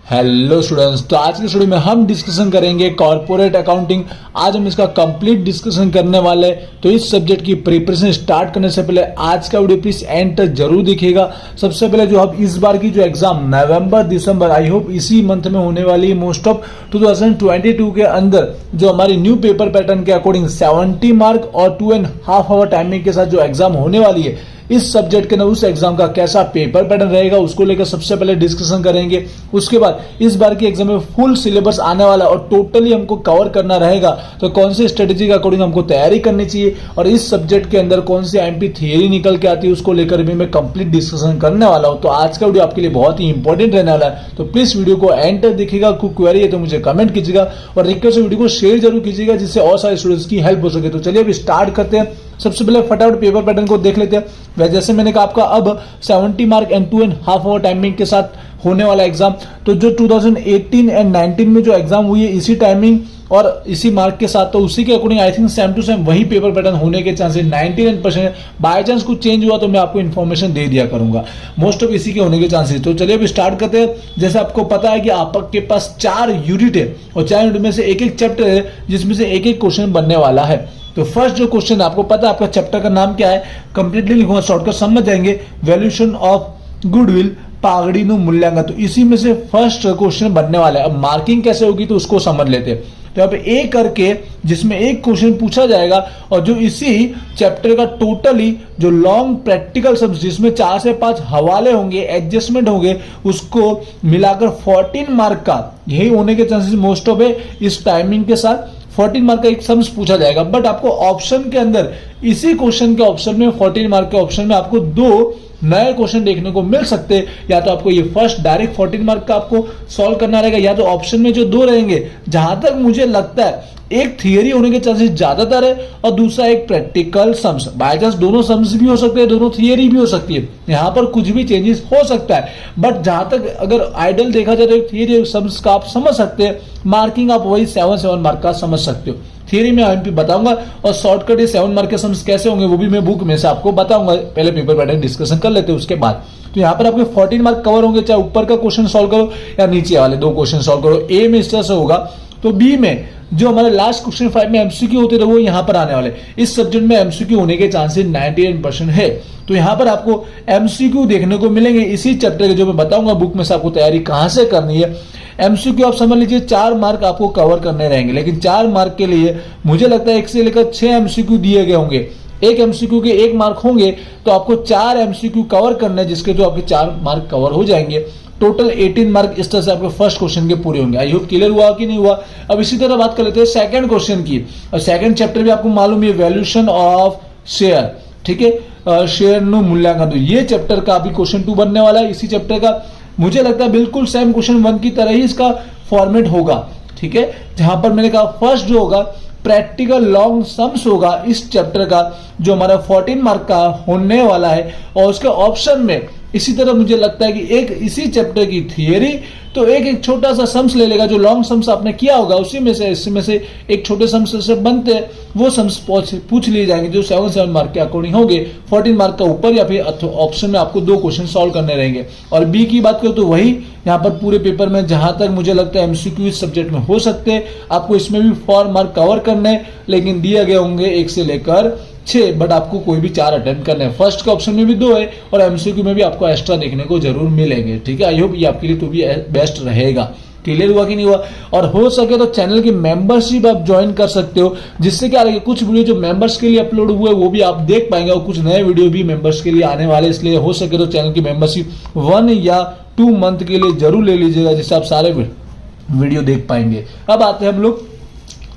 Hello students, तो आज के स्टूडियो में हम डिस्कशन करेंगे कॉर्पोरेट अकाउंटिंग। आज हम इसका कंप्लीट डिस्कशन करने वाले हैं। तो इस सब्जेक्ट की प्रिपरेशन स्टार्ट करने से पहले आज का वीडियो प्लीज एंड तक जरूर देखिएगा। सबसे पहले जो अब इस बार की जो exam November December I hope इसी मंथ में होने वाली है, मोस्ट ऑफ 2022 के अंदर जो हमारी न्यू पेपर पैटर्न के अकॉर्डिंग 70 मार्क और 2.5 आवर टाइमिंग के साथ जो एग्जाम होने वाली है, इस सब्जेक्ट के ना उस एग्जाम का कैसा पेपर पैटर्न रहेगा उसको लेकर सबसे पहले डिस्कशन करेंगे। उसके बाद इस बार की एग्जाम में फुल सिलेबस आने वाला और टोटली हमको कवर करना रहेगा, तो कौन सी स्ट्रेटेजी के अकॉर्डिंग हमको तैयारी करनी चाहिए और इस सब्जेक्ट के अंदर कौन सी आईएमपी थियरी निकल के आती है उसको लेकर भी मैं कंप्लीट डिस्कशन करने वाला हूं। तो आज का वीडियो आपके लिए बहुत ही इंपॉर्टेंट रहने वाला है, तो प्लीज वीडियो को एंड तक देखिएगा। कोई क्वेरी है तो मुझे कमेंट कीजिएगा और रिक्वेस्ट वीडियो को शेयर जरूर कीजिएगा जिससे और सारे स्टूडेंट्स की हेल्प हो सके। तो चलिए अभी स्टार्ट करते हैं। सबसे पहले फटाफट पेपर पैटर्न को देख लेते हैं। जैसे मैंने कहा आपका अब 70 मार्क एंड 2.5 आवर टाइमिंग के साथ होने वाला एग्जाम, तो जो 2018 एंड 19 में जो एग्जाम हुई है इसी टाइमिंग और इसी मार्क के साथ, तो उसी के according I think same to same वही पेपर पैटर्न होने के चांसेस 99%। बाय चांस कुछ चेंज हुआ तो मैं आपको इन्फॉर्मेशन दे दिया करूंगा, मोस्ट ऑफ इसी के होने के चांसेस। तो चलिए अभी स्टार्ट करते हैं। जैसे आपको पता है कि आपके पास 4 यूनिट है और 4 यूनिट में से एक एक चैप्टर है जिसमें से एक एक क्वेश्चन बनने वाला है। तो फर्स्ट जो क्वेश्चन आपको पता है आपका चैप्टर का नाम क्या है, कंप्लीटली लिखूंगा, शॉर्टकट समझ जाएंगे। वैल्यूएशन ऑफ गुडविल पागड़ीनु मूल्यांकन, तो इसी में से फर्स्ट क्वेश्चन बनने वाला है। अब मार्किंग कैसे होगी तो उसको समझ लेते हैं। तो अब एक करके जिसमें एक क्वेश्चन पूछा जाएगा और जो इसी चैप्टर का टोटली जो लॉन्ग प्रैक्टिकल सम्स जिसमें 4 से 5 हवाले होंगे, एडजस्टमेंट होंगे, उसको मिलाकर 14 मार्क का यही होने के चांसेस मोस्ट ऑफ है। इस टाइमिंग के साथ 14 मार्क का एक सम्स पूछा जाएगा, बट आपको ऑप्शन के अंदर इसी क्वेश्चन के ऑप्शन में 14 मार्क के ऑप्शन में आपको 2 नए क्वेश्चन देखने को मिल सकते हैं। या तो आपको ये फर्स्ट डायरेक्ट 14 मार्क का आपको सॉल्व करना रहेगा, या तो ऑप्शन में जो 2 रहेंगे, जहां तक मुझे लगता है एक थियरी होने के चांसेस ज्यादातर है और दूसरा एक प्रैक्टिकल सम्स। बाय चांस दोनों सम्स भी हो सकते हैं, दोनों थियरी भी हो सकती है, यहां पर कुछ भी चेंजेस हो सकता है। बट जहां तक अगर आइडल देखा जाए तो एक थियरी सम्स का आप समझ सकते हैं। मार्किंग आप वही 7 मार्क का समझ सकते हो। थियरी में आईएमपी बताऊंगा और शॉर्टकट ये 7 मार्क के सम्स कैसे होंगे वो भी मैं बुक में से आपको बताऊंगा। पहले पेपर पैटर्न डिस्कशन कर लेते हैं उसके बाद। तो यहाँ पर आपके 14 मार्क कवर होंगे, चाहे ऊपर का क्वेश्चन सॉल्व करो या नीचे वाले 2 क्वेश्चन सॉल्व करो। ए में इस तरह से होगा, तो बी में जो हमारे लास्ट क्वेश्चन 5 में एमसीक्यू होते थे वो यहाँ पर आने वाले। इस सब्जेक्ट में एमसीक्यू होने के चांसेस 99% है। तो यहाँ पर आपको एमसीक्यू देखने को मिलेंगे इसी चैप्टर के, जो मैं बताऊंगा बुक में से आपको तैयारी कहां से करनी है। एमसीक्यू आप समझ लीजिए 4 मार्क आपको कवर करने रहेंगे, लेकिन 4 मार्क के लिए मुझे लगता है 1 से लेकर 6 एमसीक्यू दिए गए होंगे। एक एमसीक्यू के 1 मार्क होंगे, तो आपको 4 एमसीक्यू कवर करने हैं, जिसके तो आपके 4 मार्क कवर हो जाएंगे। टोटल 18 मार्क इस तरह से आपके फर्स्ट क्वेश्चन के पूरे होंगे। आई होप क्लियर हुआ कि नहीं हुआ। अब इसी तरह बात कर लेते हैं सेकंड क्वेश्चन की। और सेकंड चैप्टर भी आपको मालूम है वैल्यूएशन ऑफ शेयर, ठीक है, शेयर नु मूल्यांकन। तो ये चैप्टर का अभी क्वेश्चन 2 बनने वाला है इसी चैप्टर का। मुझे लगता है बिल्कुल सेम क्वेश्चन 1 की तरह ही इसका फॉर्मेट होगा, ठीक है। जहां पर मैंने कहा फर्स्ट जो होगा प्रैक्टिकल लॉन्ग सम्स होगा इस चैप्टर का, जो हमारा 14 मार्क का होने वाला है। और उसके ऑप्शन में इसी तरह मुझे लगता है कि एक इसी चैप्टर की थियरी, तो एक छोटा सा सम्स ले लेगा, जो लॉन्ग सम्स आपने किया होगा उसी में से इसमें से एक छोटे सम्स से बनते हैं, वो सम्स पूछ लिए जाएंगे जो 7 मार्क के अकॉर्डिंग होंगे। 14 मार्क का ऊपर या फिर ऑप्शन में आपको 2 क्वेश्चन सॉल्व करने रहेंगे। और बी की बात करो तो वही यहाँ पर पूरे पेपर में जहां तक मुझे लगता है एमसीक्यू इस सब्जेक्ट में हो सकते हैं। आपको इसमें भी 4 मार्क कवर करने, लेकिन दिए गए होंगे 1 से लेकर 6, बट आपको कोई भी 4 अटेम्प्ट करने हैं। फर्स्ट के ऑप्शन में भी 2 है और एमसीक्यू में भी आपको एक्स्ट्रा देखने को जरूर मिलेंगे, ठीक है। आई होप ये आपके लिए तो भी बेस्ट रहेगा। क्लियर हुआ कि नहीं हुआ। और हो सके तो चैनल की मेंबरशिप आप ज्वाइन कर सकते हो, जिससे क्या रहेगा कुछ वीडियो जो मेंबर्स के लिए अपलोड हुए वो भी आप देख पाएंगे और कुछ नए वीडियो भी मेंबर्स के लिए आने वाले। इसलिए हो सके तो चैनल की मेंबरशिप 1 या 2 मंथ के लिए जरूर ले लीजिएगा, जिससे आप सारे वीडियो देख पाएंगे। अब आते हैं हम लोग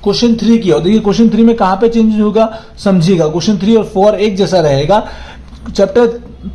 क्वेश्चन 3 की। और देखिए क्वेश्चन 3 में कहां पे चेंज होगा समझिएगा। क्वेश्चन 3 और 4 एक जैसा रहेगा। चैप्टर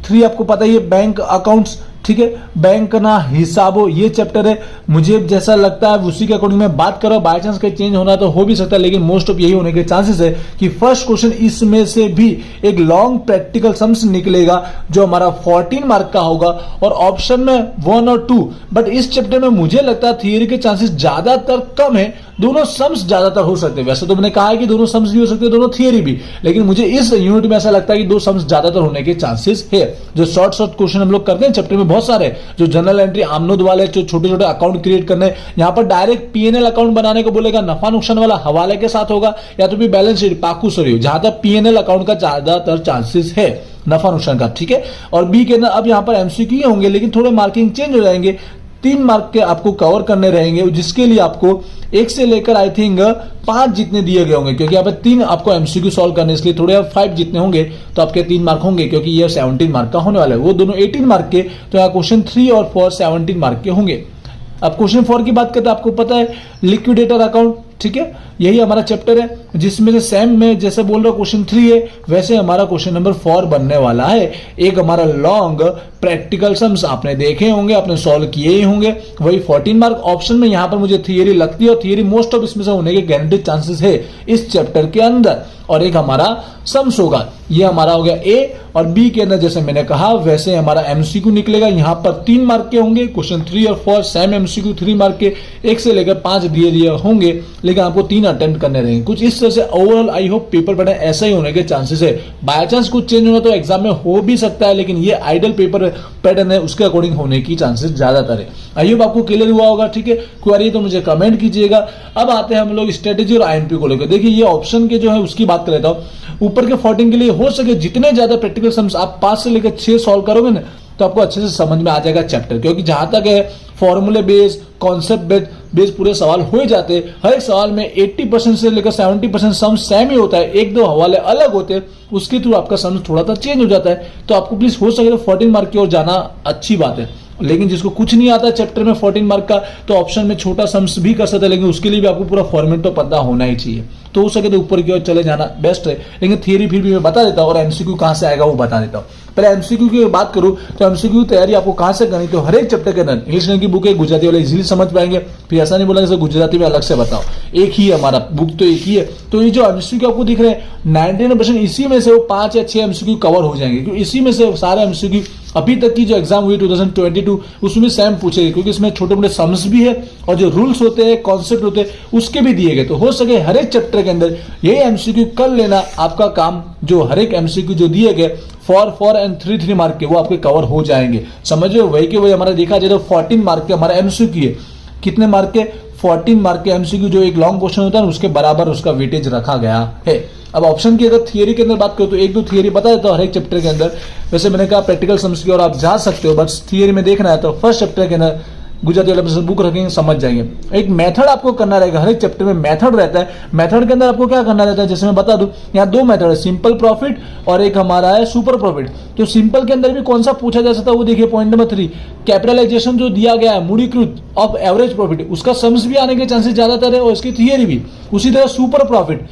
3 आपको पता ही है बैंक अकाउंट्स, ठीक है, बैंक ना हिसाबो ये चैप्टर है। मुझे जैसा लगता है उसी के अकॉर्डिंग मैं बात कर रहा हूं। बाय चांस कहीं चेंज होना तो हो भी सकता है, लेकिन मोस्ट ऑफ यही होने के चांसेस है कि फर्स्ट क्वेश्चन इसमें से भी एक लॉन्ग प्रैक्टिकल सम्स निकलेगा, जो हमारा 14 मार्क का होगा और ऑप्शन में 1 और 2। बट इस चैप्टर में मुझे लगता है थियरी के चांसेस ज्यादातर कम है, दोनों सम्स ज्यादातर हो सकते हैं। वैसे तो मैंने कहा है कि दोनों सम्स भी हो सकते हैं, दोनों थियरी भी, लेकिन मुझे इस यूनिट में ऐसा लगता है कि 2 सम्स ज्यादातर होने के चांसेस है। जो शॉर्ट क्वेश्चन हम लोग करते हैं चैप्टर में बहुत सारे जो जनरल एंट्री आमनोद वाले जो छोटे छोटे अकाउंट क्रिएट करने, यहाँ पर डायरेक्ट पीएनएल अकाउंट बनाने को बोलेगा, नफा नुकसान वाला हवाले के साथ होगा, या तो भी बैलेंस शीट पाकू सरियो, जहां तक पीएनएल अकाउंट का ज्यादातर चांसेस है नफा नुकसान का, ठीक है। और बी के अंदर अब यहाँ पर एमसीक्यू होंगे, लेकिन थोड़े मार्किंग चेंज हो जाएंगे, 3 मार्क के आपको कवर करने रहेंगे, जिसके लिए आपको 1 से लेकर आई थिंक 5 जितने दिए गए होंगे, क्योंकि यहाँ पे 3 आपको एमसीक्यू सॉल्व करने, इसलिए थोड़े 5 जितने होंगे तो आपके 3 मार्क होंगे, क्योंकि ये 17 मार्क का होने वाला है, वो दोनों 18 मार्क के, तो यहाँ क्वेश्चन 3 और 4 17 मार्क के होंगे। अब क्वेश्चन 4 की बात करते हैं, आपको पता है लिक्विडेटर अकाउंट, ठीक है, यही हमारा चैप्टर है, जिसमें से सेम में जैसे बोल रहा हूं क्वेश्चन 3 है, वैसे हमारा क्वेश्चन नंबर 4 बनने वाला है। एक हमारा लॉन्ग प्रैक्टिकल सम्स आपने देखे होंगे, आपने सॉल्व किए ही होंगे, वही 14 मार्क। ऑप्शन में यहां पर मुझे थियरी लगती है, और थियरी मोस्ट ऑफ इसमें से होने के गारंटेड चांसेस है इस चैप्टर के अंदर। और एक हमारा सम्स होगा, ये हमारा हो गया ए, और बी के अंदर जैसे मैंने कहा वैसे हमारा एमसीक्यू निकलेगा, यहां पर 3 मार्क के होंगे, क्वेश्चन 3 और 4 सेम एमसीक्यू 3 मार्क के, 1 से लेकर 5 दिए होंगे, लेकिन आपको 3 अटेम्प्ट करने रहेंगे। कुछ इस तरह से overall I hope paper pattern ऐसा ही होने के चांसेस है। बाय चांस कुछ चेंज होना तो एग्जाम में हो भी सकता है, लेकिन ये आइडियल पेपर पैटर्न है, उसके अकॉर्डिंग होने की चांसेस ज्यादातर है। आई होप आपको क्लियर हुआ होगा, ठीक है। क्वेरी तो मुझे कमेंट कीजिएगा। अब आते हैं हम लोग स्ट्रेटेजी और आईएमपी को लेकर। देखिए ये ऑप्शन के जो है उसकी बात कर लेता हूं। ऊपर के 14 के लिए हो सके जितने ज्यादा प्रैक्टिकल सम्स आप 5 से लेकर 6 सॉल्व करोगे ना, तो आपको अच्छे से समझ में आ जाएगा चैप्टर, क्योंकि जहां तक है फॉर्मूले बेस, कॉन्सेप्ट बेस पूरे सवाल हो ही जाते हैं। हर एक सवाल में 80% से लेकर 70% सम सेम ही होता है, 1-2 हवाले अलग होते हैं, उसके थ्रू आपका सम थोड़ा सा चेंज हो जाता है। तो आपको प्लीज हो सके तो 14 मार्क की ओर जाना अच्छी बात है। लेकिन जिसको कुछ नहीं आता चैप्टर में 14 मार्क का, तो ऑप्शन में छोटा सम्स भी कर सकते हैं, लेकिन उसके लिए भी आपको पूरा फॉर्मेट तो पता होना ही चाहिए। तो हो सके तो ऊपर की ओर चले जाना बेस्ट है, लेकिन थियरी फिर भी मैं बता देता हूं, और एमसीक्यू कहां से आएगा वो बता देता हूं। पहले एमसीक्यू की बात करूं तो एमसीक्यू तैयारी आपको कहां से करनी, तो हर एक चैप्टर के अंदर इंग्लिश की बुक है, गुजराती वाले इजीली समझ पाएंगे। फिर ऐसा नहीं बोला जैसे गुजराती में अलग से बताओ, एक ही है हमारा बुक, तो एक ही है। तो ये जो एमसीक्यू आपको दिख रहे हैं 99% इसी में से वो 5 या 6 एमसीक्यू कवर हो जाएंगे, क्योंकि इसी में से सारे एमसीक्यू अभी तक की जो एग्जाम हुई 2022 उसमें सेम पूछेगी, क्योंकि इसमें छोटे मोटे सम्स भी है और जो रूल्स होते हैं, कॉन्सेप्ट होते हैं, उसके भी दिए गए। तो हो सके हर एक चैप्टर के अंदर यही एमसीक्यू कर लेना आपका काम, जो हर एक एमसीक्यू जो दिए गए 4 एंड 3 मार्क के, वो आपके कवर हो जाएंगे। समझो वही के वही हमारा देखा जाए तो 14 मार्क के हमारा एमसीक्यू है, कितने मार्क के 14 मार्क के एमसीक्यू, जो एक लॉन्ग क्वेश्चन होता है उसके बराबर उसका वेटेज रखा गया है। अब ऑप्शन की अगर थियरी के अंदर बात करो तो 1-2 थियरी बता देता हूं हर एक चैप्टर के अंदर। वैसे मैंने कहा प्रैक्टिकल सम्स की और आप जा सकते हो, बस थियरी में देखना है तो फर्स्ट चैप्टर के अंदर गुजराती वाले बुक रखेंगे, समझ जाएंगे। एक मेथड आपको करना रहेगा, हर एक चैप्टर में मेथड रहता है। मेथड के अंदर आपको क्या करना रहता है, जैसे मैं बता दूं, यहाँ 2 मेथड है, सिंपल प्रॉफिट और एक हमारा है सुपर प्रॉफिट। तो सिंपल के अंदर भी कौन सा पूछा जा सकता है वो देखिए, पॉइंट नंबर 3 कैपिटलाइजेशन जो दिया गया है मूढ़ीकृत ऑफ एवरेज प्रॉफिट, उसका सम्स भी आने के चांसेस ज्यादातर है और इसकी थियरी भी। उसी तरह सुपर प्रॉफिट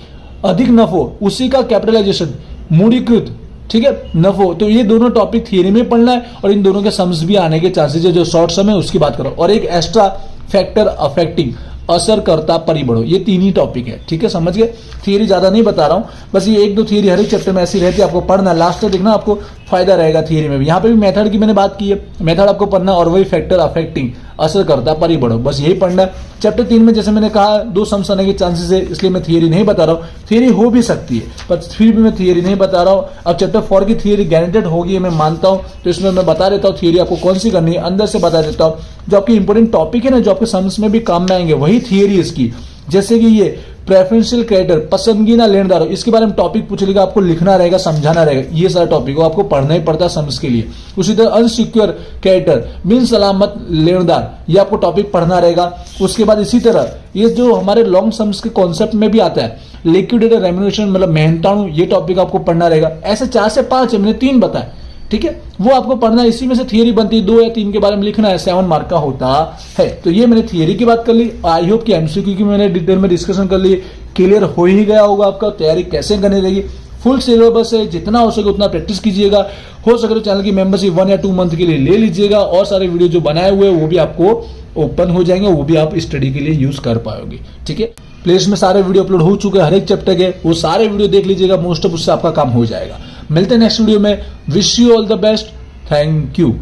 अधिक नफो, उसी का कैपिटलाइजेशन मूढ़ीकृत, ठीक है, नफो। तो ये दोनों टॉपिक थियरी में पढ़ना है और इन दोनों के सम्स भी आने के चांसेस है। जो शॉर्ट सम है उसकी बात करो, और एक एक्स्ट्रा फैक्टर अफेक्टिंग असर करता परिबड़ों, ये 3 ही टॉपिक है, ठीक है, समझ गए। थियरी ज्यादा नहीं बता रहा हूं, बस ये 1-2 थियरी हर एक चैप्टर में ऐसी रहती है, आपको पढ़ना, लास्ट तक देखना, आपको फायदा रहेगा थियरी में भी। यहाँ पे भी मेथड की मैंने बात की है, मेथड आपको पढ़ना, और वही फैक्टर अफेक्टिंग असर करता परिबड़ों, बस यही पढ़ना है। चैप्टर 3 में जैसे मैंने कहा 2 सम्स आने के चांसेस है, इसलिए मैं थियरी नहीं बता रहा हूँ। थियरी हो भी सकती है पर फिर भी मैं थियरी नहीं बता रहा हूँ। अब चैप्टर 4 की थियरी गारंटेड होगी मैं मानता हूँ, तो इसमें मैं बता देता हूँ थियरी आपको कौन सी करनी है, अंदर से बता देता हूँ। जो आपकी इंपोर्टेंट टॉपिक है ना, जो आपके सम्स में भी काम में आएंगे, वही थियरी इसकी। जैसे कि ये प्रेफरेंशियल क्रेडिटर, पसंदगीदा लेनदारों, इसके बारे में टॉपिक पूछ लेगा, आपको लिखना रहेगा, समझाना रहेगा, ये सारा टॉपिक को आपको पढ़ना ही पड़ता है सम्स के लिए। उसी तरह अनसिक्योर क्रेडिटर, बिन सलामत लेनदार, ये आपको टॉपिक पढ़ना रहेगा। उसके बाद इसी तरह ये जो हमारे लॉन्ग सम्स के कॉन्सेप्ट में भी आता है, लिक्विडेटर रेम्युनरेशन मतलब मेहनताणु, ये टॉपिक आपको पढ़ना रहेगा। ऐसे 4 से 5 है, मैंने 3 बताए, ठीक है, वो आपको पढ़ना है। इसी में से थियरी बनती है, 2 या 3 के बारे में लिखना है, 7 मार्क का होता है। तो ये मैंने थियरी की बात कर ली। आई होप कि एमसीक्यू की मैंने डिटेल में डिस्कशन कर ली, क्लियर हो ही गया होगा आपका तैयारी कैसे करनी रहेगी। फुल सिलेबस है, जितना हो सके उतना प्रैक्टिस कीजिएगा। हो सके तो चैनल की मेंबरशिप 1 या 2 मंथ के लिए ले लीजिएगा, और सारे वीडियो जो बनाए हुए वो भी आपको ओपन हो जाएंगे, वो भी आप स्टडी के लिए यूज कर पाओगे, ठीक है। प्लेलिस्ट में सारे वीडियो अपलोड हो चुके हैं हर एक चैप्टर के, वो सारे वीडियो देख लीजिएगा, मोस्ट ऑफ उससे आपका काम हो जाएगा। मिलते हैं नेक्स्ट वीडियो में। Wish you all the best, thank you.